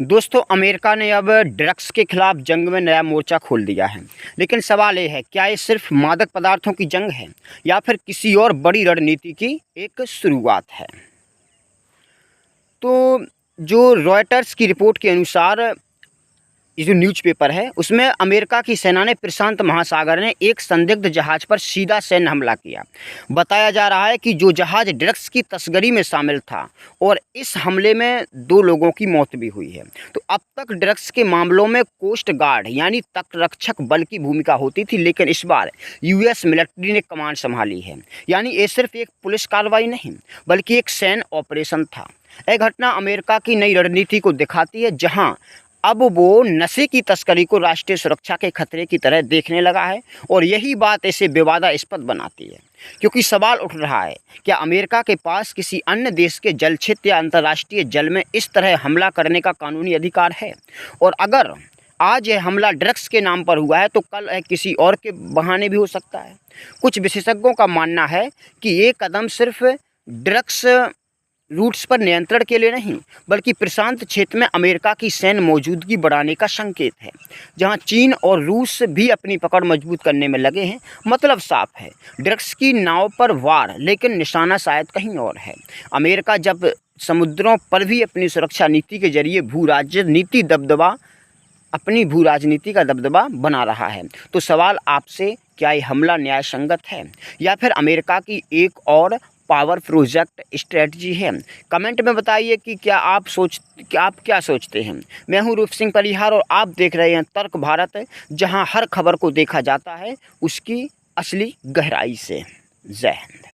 दोस्तों, अमेरिका ने अब ड्रग्स के खिलाफ जंग में नया मोर्चा खोल दिया है। लेकिन सवाल ये है, क्या ये सिर्फ मादक पदार्थों की जंग है या फिर किसी और बड़ी रणनीति की एक शुरुआत है? तो जो रॉयटर्स की रिपोर्ट के अनुसार ये जो न्यूज़पेपर है, उसमें अमेरिका की सेना ने प्रशांत महासागर में एक संदिग्ध जहाज पर सीधा सैन्य हमला किया। बताया जा रहा है कि जो जहाज ड्रग्स की तस्करी में शामिल था और इस हमले में 2 लोगों की मौत भी हुई है। तो अब तक ड्रग्स के मामलों में कोस्ट गार्ड यानी तटरक्षक बल की भूमिका होती थी, लेकिन इस बार यूएस मिलिट्री ने कमान संभाली है। यानी ये सिर्फ एक पुलिस कार्रवाई नहीं, बल्कि एक सैन्य ऑपरेशन था। यह घटना अमेरिका की नई रणनीति को दिखाती है, जहां अब वो नशे की तस्करी को राष्ट्रीय सुरक्षा के खतरे की तरह देखने लगा है। और यही बात इसे विवादास्पद बनाती है, क्योंकि सवाल उठ रहा है, क्या अमेरिका के पास किसी अन्य देश के जल क्षेत्र या अंतर्राष्ट्रीय जल में इस तरह हमला करने का कानूनी अधिकार है? और अगर आज यह हमला ड्रग्स के नाम पर हुआ है, तो कल यह किसी और के बहाने भी हो सकता है। कुछ विशेषज्ञों का मानना है कि ये कदम सिर्फ ड्रग्स रूट्स पर नियंत्रण के लिए नहीं, बल्कि प्रशांत क्षेत्र में अमेरिका की सैन्य मौजूदगी बढ़ाने का संकेत है, जहां चीन और रूस भी अपनी पकड़ मजबूत करने में लगे हैं। मतलब साफ है, ड्रग्स की नाव पर वार, लेकिन निशाना शायद कहीं और है। अमेरिका जब समुद्रों पर भी अपनी सुरक्षा नीति के जरिए अपनी भू राजनीति का दबदबा बना रहा है, तो सवाल आपसे, क्या ये हमला न्याय संगत है या फिर अमेरिका की एक और पावर प्रोजेक्ट स्ट्रेटजी है? कमेंट में बताइए कि आप क्या सोचते हैं। मैं हूं रूप सिंह परिहार और आप देख रहे हैं तर्क भारत, जहां हर खबर को देखा जाता है उसकी असली गहराई से। जय हिंद।